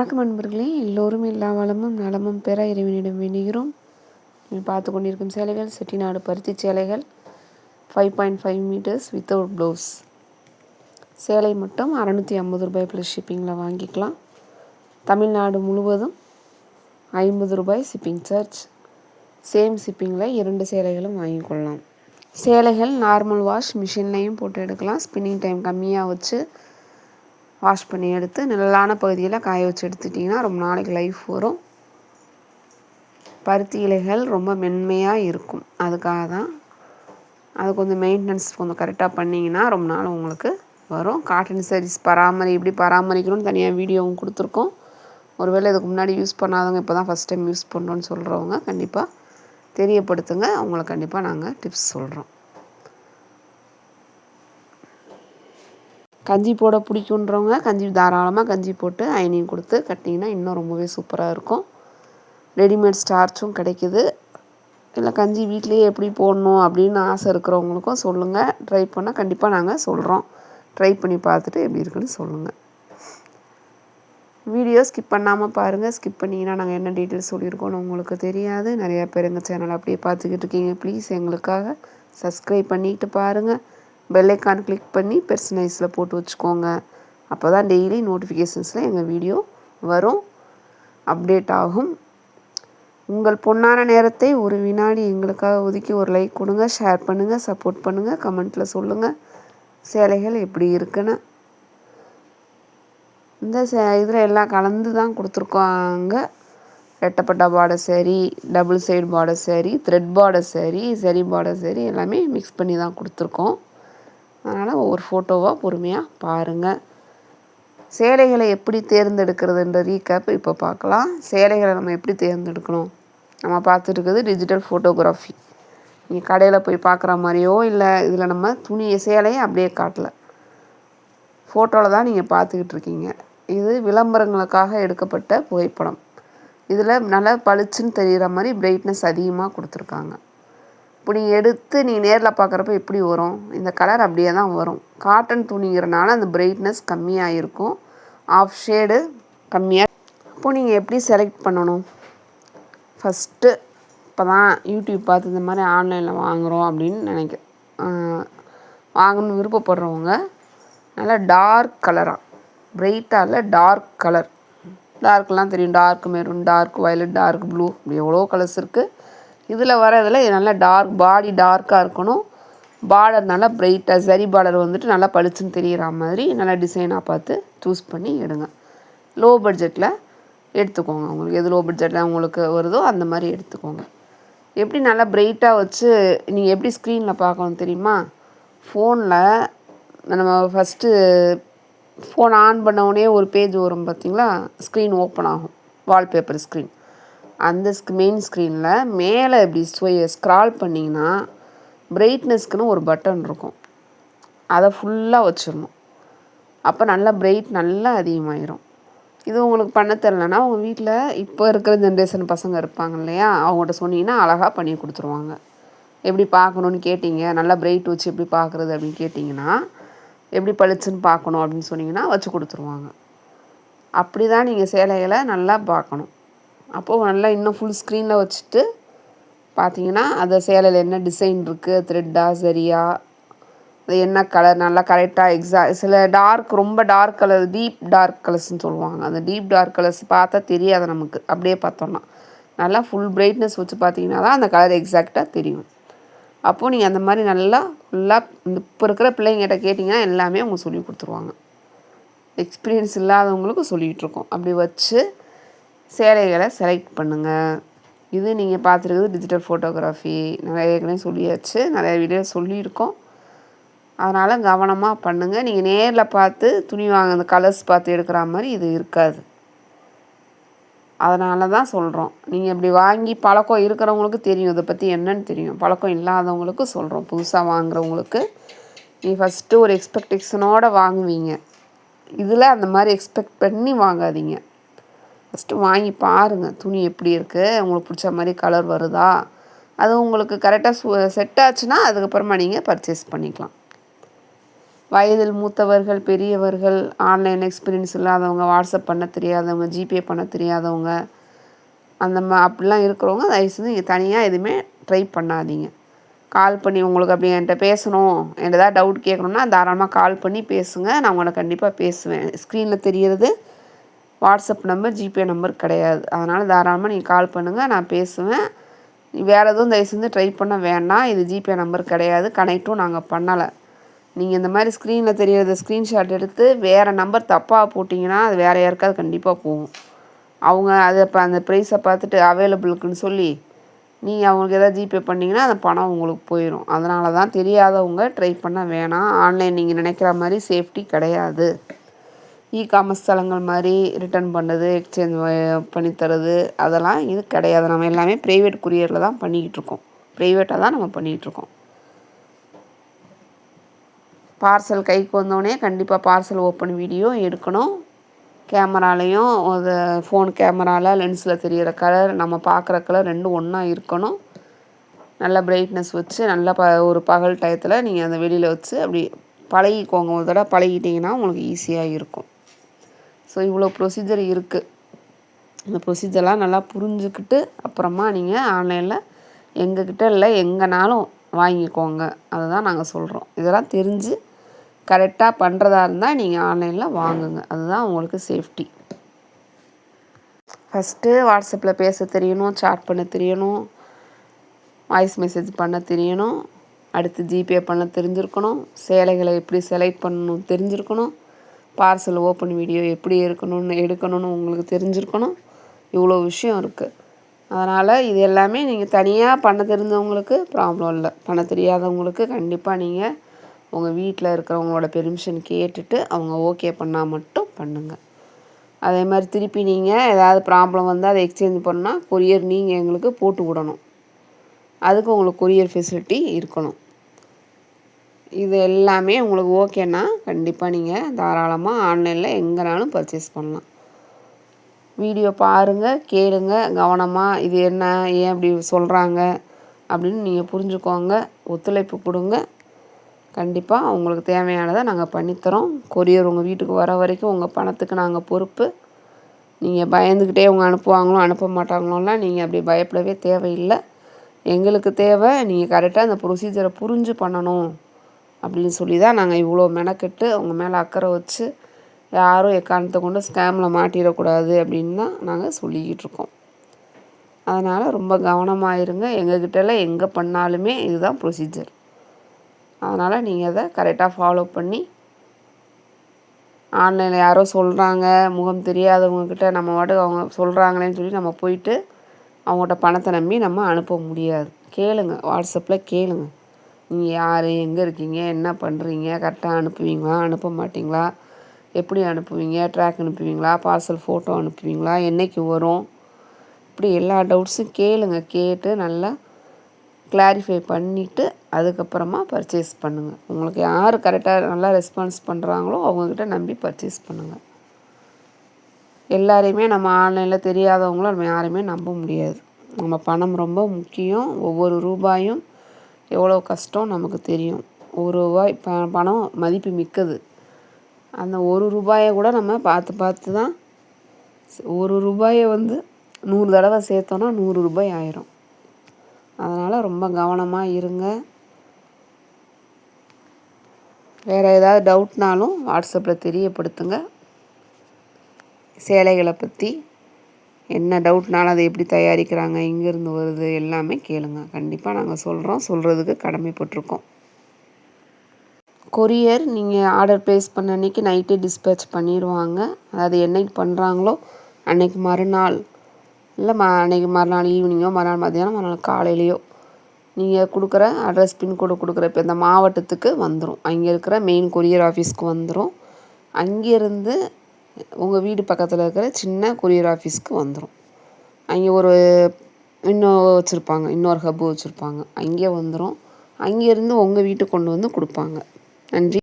வணக்கம் நண்பர்களே, எல்லோரும் எல்லா வளமும் நலமும் பெற இறைவனிடம் வேண்டுகிறோம். பார்த்து கொண்டிருக்கும் சேலைகள் செட்டிநாடு பருத்தி சேலைகள் 5.5 மீட்டர்ஸ் வித்தவுட் ப்ளவுஸ். சேலை மட்டும் 650 ரூபாய் ப்ளஸ் ஷிப்பிங்கில் வாங்கிக்கலாம். தமிழ்நாடு முழுவதும் 50 ரூபாய் ஷிப்பிங் சார்ஜ். சேம் ஷிப்பிங்கில் 2 சேலைகளும் வாங்கிக்கொள்ளலாம். சேலைகள் நார்மல் வாஷ் மிஷின்லையும் போட்டு எடுக்கலாம். ஸ்பின்னிங் டைம் கம்மியாக வச்சு வாஷ் பண்ணி எடுத்து நிழலான பகுதியில் காய வச்சு எடுத்துட்டிங்கன்னா ரொம்ப நாளைக்கு லைஃப் வரும். பருத்தி இலைகள் ரொம்ப மென்மையாக இருக்கும். அதுக்காக தான் அது கொஞ்சம் மெயின்டெனன்ஸ் கொஞ்சம் கரெக்டாக பண்ணிங்கன்னா ரொம்ப நாள் உங்களுக்கு வரும். காட்டன் சாரீஸ் எப்படி பராமரிக்கணும்னு தனியாக வீடியோவும் கொடுத்துருக்கோம். ஒருவேளை இதுக்கு முன்னாடி யூஸ் பண்ணாதவங்க இப்போ தான் ஃபஸ்ட் டைம் யூஸ் பண்ணுறோன்னு சொல்கிறவங்க கண்டிப்பாக தெரியப்படுத்துங்க. அவங்களுக்கு கண்டிப்பாக நாங்கள் டிப்ஸ் சொல்கிறோம். கஞ்சி போட பிடிக்குன்றவங்க தாராளமாக கஞ்சி போட்டு அயனிங் கொடுத்து கட்டிங்கன்னா இன்னும் ரொம்பவே சூப்பராக இருக்கும். ரெடிமேட் ஸ்டார்ச்சும் கிடைக்கிது. இல்லை கஞ்சி வீட்லேயே எப்படி போடணும் அப்படின்னு ஆசை இருக்கிறவங்களுக்கும் சொல்லுங்கள். ட்ரை பண்ணால் கண்டிப்பாக நாங்கள் சொல்கிறோம். ட்ரை பண்ணி பார்த்துட்டு எப்படி இருக்குன்னு சொல்லுங்கள். வீடியோ ஸ்கிப் பண்ணாமல் பாருங்கள். ஸ்கிப் பண்ணிங்கன்னா நாங்கள் என்ன டீட்டெயில்ஸ் சொல்லியிருக்கோன்னு உங்களுக்கு தெரியாது. நிறையா பேர் எங்கள் சேனல் அப்படியே பார்த்துக்கிட்டு இருக்கீங்க. ப்ளீஸ் எங்களுக்காக சப்ஸ்கிரைப் பண்ணிட்டு பாருங்கள். பெல் ஐக்கான் கிளிக் பண்ணி பெர்சனைஸில் போட்டு வச்சுக்கோங்க. அப்போ தான் டெய்லி நோட்டிஃபிகேஷன்ஸில் எங்கள் வீடியோ வரும், அப்டேட் ஆகும். உங்கள் பொன்னான நேரத்தை ஒரு வினாடி எங்களுக்காக ஒதுக்கி ஒரு லைக் கொடுங்க, ஷேர் பண்ணுங்கள், சப்போர்ட் பண்ணுங்கள், கமெண்ட்டில் சொல்லுங்கள் சேலைகள் எப்படி இருக்குன்னு. இந்த இதில் எல்லாம் கலந்து தான் கொடுத்துருக்காங்க. ரெட்டப்பட்டா border sari, double side border sari, thread border sari, zari border sari எல்லாமே மிக்ஸ் பண்ணி தான் கொடுத்துருக்கோம். அதனால் ஒவ்வொரு ஃபோட்டோவாக பொறுமையாக பாருங்கள். சேலைகளை எப்படி தேர்ந்தெடுக்கிறதுன்ற ரீகேப் இப்போ பார்க்கலாம். சேலைகளை நம்ம எப்படி தேர்ந்தெடுக்கணும், நம்ம பார்த்துட்டு டிஜிட்டல் ஃபோட்டோகிராஃபி. நீங்கள் கடையில் போய் பார்க்குற மாதிரியோ இல்லை இதில் நம்ம சேலையை அப்படியே காட்டலை, ஃபோட்டோவில் தான் நீங்கள் பார்த்துக்கிட்டு இருக்கீங்க. இது விளம்பரங்களுக்காக எடுக்கப்பட்ட புகைப்படம். இதில் நல்லா பளிச்சுன்னு தெரிகிற மாதிரி பிரைட்னஸ் அதிகமாக கொடுத்துருக்காங்க. இப்போ நீங்கள் நேரில் பார்க்குறப்ப எப்படி வரும், இந்த கலர் அப்படியே தான் வரும். காட்டன் துணிங்கிறனால அந்த பிரைட்னஸ் கம்மியாக இருக்கும், ஆஃப் ஷேடு கம்மியாக. அப்போது நீங்கள் எப்படி செலக்ட் பண்ணணும், ஃபஸ்ட்டு இப்போ தான் யூடியூப் பார்த்து இந்த மாதிரி ஆன்லைனில் வாங்குகிறோம் அப்படின்னு வாங்கணும்னு விருப்பப்படுறவங்க நல்லா டார்க் கலராக, பிரைட்டாக இல்லை டார்க் கலர். டார்க்லாம் தெரியும், dark maroon, dark violet, dark blue, இப்படி எவ்வளோ கலர்ஸ் இருக்குது. இதில் வரதில் நல்லா பாடி டார்க்காக இருக்கணும். பார்டர் நல்லா பிரைட்டாக, சரி பார்டர் வந்துட்டு நல்லா பளிச்சுன்னு தெரிகிற மாதிரி நல்லா டிசைனாக பார்த்து சூஸ் பண்ணி எடுங்க. லோ பட்ஜெட்டில் எடுத்துக்கோங்க. உங்களுக்கு எது லோ பட்ஜெட்டில் உங்களுக்கு வருதோ அந்த மாதிரி எடுத்துக்கோங்க. எப்படி நல்லா பிரைட்டாக வச்சு நீங்கள் எப்படி ஸ்க்ரீனில் பார்க்கணும் தெரியுமா? ஃபோனில் நம்ம ஃபஸ்ட்டு ஃபோன் ஆன் பண்ண ஒரு பேஜ் வரும் பார்த்திங்களா, ஸ்க்ரீன் ஓப்பன் ஆகும், வால்பேப்பர் ஸ்க்ரீன். அந்த மெயின் ஸ்க்ரீனில் மேலே இப்படி ஸ்க்ரால் பண்ணிங்கன்னா பிரைட்னஸ்க்குன்னு ஒரு பட்டன் இருக்கும், அதை ஃபுல்லாக வச்சிடணும். அப்போ நல்லா நல்லா அதிகமாகிடும். இது உங்களுக்கு பண்ண தெரிலனா உங்கள் வீட்டில் இப்போ இருக்கிற ஜென்ரேஷன் பசங்க இருப்பாங்க இல்லையா, அவங்கள்ட்ட சொன்னீங்கன்னா அழகாக பண்ணி கொடுத்துருவாங்க. எப்படி பார்க்கணுன்னு கேட்டிங்க, நல்லா பிரைட் வச்சு எப்படி பார்க்குறது அப்படின்னு கேட்டிங்கன்னா, எப்படி பளிச்சுன்னு பார்க்கணும் அப்படின்னு சொன்னிங்கன்னா வச்சு கொடுத்துருவாங்க. அப்படி தான் நீங்கள் சேலைகளை நல்லா பார்க்கணும். அப்போது நல்லா இன்னும் ஃபுல் ஸ்க்ரீனில் வச்சுட்டு பார்த்தீங்கன்னா அந்த சேலையில் என்ன டிசைன் இருக்குது, த்ரெட்டா சரியா, அது என்ன கலர் நல்லா கரெக்டாக சில ரொம்ப டார்க் கலர், டீப் டார்க் கலர்ஸ்ன்னு சொல்லுவாங்க. அந்த டீப் டார்க் கலர்ஸ் பார்த்தா தெரியாது நமக்கு, அப்படியே பார்த்தோன்னா. நல்லா ஃபுல் பிரைட்னஸ் வச்சு பார்த்தீங்கன்னா தான் அந்த கலர் எக்ஸாக்டாக தெரியும். அப்போது நீங்கள் அந்த மாதிரி நல்லா ஃபுல்லாக இப்போ இருக்கிற பிள்ளைங்கிட்ட கேட்டிங்கன்னா எல்லாமே அவங்க சொல்லி கொடுத்துருவாங்க. எக்ஸ்பீரியன்ஸ் இல்லாதவங்களுக்கு சொல்லிகிட்ருக்கோம். அப்படி வச்சு சேலைகளை செலக்ட் பண்ணுங்கள். இது நீங்கள் பார்த்துருக்குது டிஜிட்டல் ஃபோட்டோகிராஃபி. நிறைய ஏற்கனவே சொல்லியாச்சு, நிறைய வீடியோ சொல்லியிருக்கோம். அதனால் கவனமாக பண்ணுங்கள். நீங்கள் நேரில் பார்த்து துணி அந்த கலர்ஸ் பார்த்து எடுக்கிற மாதிரி இது இருக்காது. அதனால தான் சொல்கிறோம். நீங்கள் இப்படி வாங்கி பழக்கம் இருக்கிறவங்களுக்கு தெரியும், இதை பற்றி என்னன்னு தெரியும். பழக்கம் இல்லாதவங்களுக்கு சொல்கிறோம். புதுசாக வாங்குகிறவங்களுக்கு நீங்கள் ஃபஸ்ட்டு ஒரு எக்ஸ்பெக்டேஷனோடு வாங்குவீங்க. இதில் அந்த மாதிரி எக்ஸ்பெக்ட் பண்ணி வாங்காதீங்க. ஃபஸ்ட்டு வாங்கி பாருங்கள், துணி எப்படி இருக்குது, உங்களுக்கு பிடிச்ச மாதிரி கலர் வருதா, அது உங்களுக்கு கரெக்டாக செட் ஆச்சுன்னா அதுக்கப்புறமா நீங்கள் பர்ச்சேஸ் பண்ணிக்கலாம். வயதில் மூத்தவர்கள், பெரியவர்கள், ஆன்லைன் எக்ஸ்பீரியன்ஸ் இல்லாதவங்க, வாட்ஸ்அப் பண்ண தெரியாதவங்க, ஜிபே பண்ண தெரியாதவங்க, அப்படிலாம் இருக்கிறவங்க தயவுசெய்து நீங்கள் தனியாக எதுவுமே ட்ரை பண்ணாதீங்க. கால் பண்ணி உங்களுக்கு அப்படி என்கிட்ட பேசணும், என்கிட்ட ஏதாவது டவுட் கேட்கணுன்னா தாராளமாக கால் பண்ணி பேசுங்க. நான் உங்களை கண்டிப்பாக பேசுவேன். ஸ்க்ரீனில் தெரிகிறது வாட்ஸ்அப் நம்பர், ஜிபே நம்பர் கிடையாது. அதனால் தாராளமாக நீங்கள் கால் பண்ணுங்கள், நான் பேசுவேன். வேறு எதுவும் தயவுசெய்து ட்ரை பண்ண வேண்டாம். இது ஜிபே நம்பர் கிடையாது, கனெக்ட்டும் நாங்கள் பண்ணலை. நீங்கள் இந்த மாதிரி ஸ்க்ரீனில் தெரியிறத ஸ்க்ரீன்ஷாட் எடுத்து வேறு நம்பர் தப்பாக போட்டிங்கன்னா அது வேறு யாருக்காவது கண்டிப்பாக போகும். அவங்க அதை இப்போ அந்த ப்ரைஸை பார்த்துட்டு அவைலபிளுக்குன்னு சொல்லி நீங்கள் அவங்களுக்கு எதாவது ஜிபே பண்ணிங்கன்னா அந்த பணம் உங்களுக்கு போயிடும். அதனால தான் தெரியாதவங்க ட்ரை பண்ண வேணாம். ஆன்லைன் நீங்கள் நினைக்கிற மாதிரி சேஃப்டி கிடையாது. காமர்ஸ் தளங்கள் மாதிரி ரிட்டர்ன் பண்ணுறது, எக்ஸ்சேஞ்ச் பண்ணி தரது அதெல்லாம் இது கிடையாது. நம்ம எல்லாமே ப்ரைவேட் குரியரில் தான் பண்ணிக்கிட்டு இருக்கோம். ப்ரைவேட்டாக தான் நம்ம பண்ணிகிட்ருக்கோம். பார்சல் கைக்கு வந்தோடனே கண்டிப்பாக பார்சல் ஓப்பன் வீடியோ எடுக்கணும். கேமராலையும் அது ஃபோன் கேமராவில் லென்ஸில் தெரிகிற கலர், நம்ம பார்க்குற கலர் ரெண்டும் ஒன்றா இருக்கணும். நல்லா பிரைட்னஸ் வச்சு நல்லா ஒரு பகல் டயத்தில் நீங்கள் அந்த வெளியில் வச்சு அப்படி பழகிக்கோங்க. ஒரு தடவை பழகிட்டிங்கன்னா உங்களுக்கு ஈஸியாக இருக்கும். ஸோ இவ்வளோ ப்ரொசீஜர் இருக்குது. இந்த ப்ரொசீஜர்லாம் நல்லா புரிஞ்சுக்கிட்டு அப்புறமா நீங்கள் ஆன்லைனில் எங்ககிட்ட இல்லை எங்கேனாலும் வாங்கிக்கோங்க. அதுதான் நாங்கள் சொல்கிறோம். இதெல்லாம் தெரிஞ்சு கரெக்டாக பண்ணுறதா இருந்தால் நீங்கள் ஆன்லைனில் வாங்குங்க. அதுதான் உங்களுக்கு சேஃப்டி. ஃபஸ்ட்டு வாட்ஸ்அப்பில் பேச தெரியணும், சாட் பண்ண தெரியணும், வாய்ஸ் மெசேஜ் பண்ண தெரியணும். அடுத்து ஜிபே பண்ண தெரிஞ்சிருக்கணும். சேலைகளை எப்படி செலக்ட் பண்ணணும் தெரிஞ்சிருக்கணும். பார்சல் ஓப்பன் வீடியோ எப்படி எடுக்கணும்னு உங்களுக்கு தெரிஞ்சிருக்கணும். இவ்வளோ விஷயம் இருக்குது. அதனால் இது எல்லாமே நீங்கள் தனியாக பண்ண தெரிஞ்சவங்களுக்கு ப்ராப்ளம் இல்லை. பண்ண தெரியாதவங்களுக்கு கண்டிப்பாக நீங்கள் உங்கள் வீட்டில் இருக்கிறவங்களோட பெர்மிஷன் கேட்டுட்டு அவங்க ஓகே பண்ணால் மட்டும் பண்ணுங்கள். அதே மாதிரி திருப்பி நீங்கள் ஏதாவது ப்ராப்ளம் வந்தால் அதை எக்ஸ்சேஞ்ச் பண்ணால் கொரியர் நீங்கள் எங்களுக்கு போட்டு விடணும். அதுக்கு உங்களுக்கு கொரியர் ஃபெசிலிட்டி இருக்கணும். இது எல்லாமே உங்களுக்கு ஓகேன்னா கண்டிப்பாக நீங்கள் தாராளமாக ஆன்லைனில் எங்கேனாலும் பர்ச்சேஸ் பண்ணலாம். வீடியோ பாருங்கள், கேளுங்க கவனமாக. இது என்ன, ஏன் அப்படி சொல்கிறாங்க அப்படின்னு நீங்கள் புரிஞ்சுக்கோங்க. ஒத்துழைப்பு கொடுங்க. கண்டிப்பாக உங்களுக்கு தேவையானதை நாங்கள் பண்ணித்தரோம். கொரியர் உங்கள் வீட்டுக்கு வர வரைக்கும் உங்கள் பணத்துக்கு நாங்கள் பொறுப்பு. நீங்கள் பயந்துக்கிட்டே அவங்க அனுப்புவாங்களோ அனுப்ப மாட்டாங்களோலாம் நீங்கள் அப்படி பயப்படவே தேவையில்லை. எங்களுக்கு தேவை நீங்கள் கரெக்டாக அந்த ப்ரொசீஜரை புரிஞ்சு பண்ணணும் அப்படின்னு சொல்லி தான் நாங்கள் இவ்வளோ மெனக்கெட்டு அவங்க மேலே அக்கறை வச்சு யாரும் எக்காரணத்தை கொண்டு ஸ்கேமில் மாட்டிடக்கூடாது அப்படின்னு தான் நாங்கள் சொல்லிக்கிட்டு இருக்கோம். அதனால் ரொம்ப கவனமாக இருங்க. எங்ககிட்டலாம் எங்கே பண்ணாலுமே இதுதான் ப்ரொசீஜர். அதனால் நீங்கள் அதை கரெக்டாக ஃபாலோ பண்ணி ஆன்லைனில் யாரோ சொல்கிறாங்க, முகம் தெரியாதவங்கக்கிட்ட நம்ம வாட்டுக்கு அவங்க சொல்கிறாங்களேன்னு சொல்லி நம்ம போயிட்டு அவங்கள்ட்ட பணத்தை நம்பி நம்ம அனுப்ப முடியாது. கேளுங்க, வாட்ஸ்அப்பில் கேளுங்க. நீங்கள் யார், எங்கே இருக்கீங்க, என்ன பண்ணுறீங்க, கரெக்டாக அனுப்புவீங்களா, அனுப்ப மாட்டிங்களா, எப்படி அனுப்புவீங்க, ட்ராக் அனுப்புவீங்களா, பார்சல் ஃபோட்டோ அனுப்புவீங்களா, என்றைக்கு வரும், இப்படி எல்லா டவுட்ஸும் கேளுங்க. கேட்டு நல்லா கிளாரிஃபை பண்ணிவிட்டு அதுக்கப்புறமா பர்ச்சேஸ் பண்ணுங்கள். உங்களுக்கு யார் கரெக்டாக நல்லா ரெஸ்பான்ஸ் பண்ணுறாங்களோ அவங்கக்கிட்ட நம்பி பர்ச்சேஸ் பண்ணுங்கள். எல்லாரையுமே நம்ம ஆன்லைனில் தெரியாதவங்களும் நம்ம யாரையுமே நம்ப முடியாது. நம்ம பணம் ரொம்ப முக்கியம். ஒவ்வொரு ரூபாயும் எவ்வளோ கஷ்டம் நமக்கு தெரியும். ஒரு ரூபாய் பணம் மதிப்பு மிக்கது. அந்த ஒரு ரூபாயை கூட நம்ம பார்த்து தான் ஒரு ரூபாயை 100 தடவை சேர்த்தோன்னா 100 ரூபாய் ஆயிரும். அதனால் ரொம்ப கவனமாக இருங்க. வேறு ஏதாவது டவுட்னாலும் வாட்ஸ்அப்பில் தெரியப்படுத்துங்க. சேலைகளை பற்றி என்ன டவுட்னாலும் அதை எப்படி தயாரிக்கிறாங்க, எங்கேருந்து வருது எல்லாமே கேளுங்க. கண்டிப்பாக நாங்கள் சொல்கிறதுக்கு கடமைப்பட்டிருக்கோம். கொரியர் நீங்கள் ஆர்டர் ப்ளேஸ் பண்ண அன்றைக்கி நைட்டே டிஸ்பேச் பண்ணிடுவாங்க. அது என்னைக்கு பண்ணுறாங்களோ அன்றைக்கி மறுநாள் இல்லை அன்றைக்கி மறுநாள் ஈவினிங்கோ, மறுநாள் மத்தியானம், மறுநாள் காலையிலையோ நீங்கள் கொடுக்குற அட்ரஸ் பின்கோடு கொடுக்குற இப்போ இந்த மாவட்டத்துக்கு வந்துடும். அங்கே இருக்கிற மெயின் கொரியர் ஆஃபீஸ்க்கு வந்துடும். அங்கேருந்து உங்கள் வீடு பக்கத்தில் இருக்கிற சின்ன கொரியர் ஆஃபீஸ்க்கு வந்துடும். அங்கே இன்னொரு ஹப்பு வச்சுருப்பாங்க. அங்கே வந்துடும். அங்கேருந்து உங்கள் வீட்டுக்கு கொண்டு வந்து கொடுப்பாங்க. நன்றி.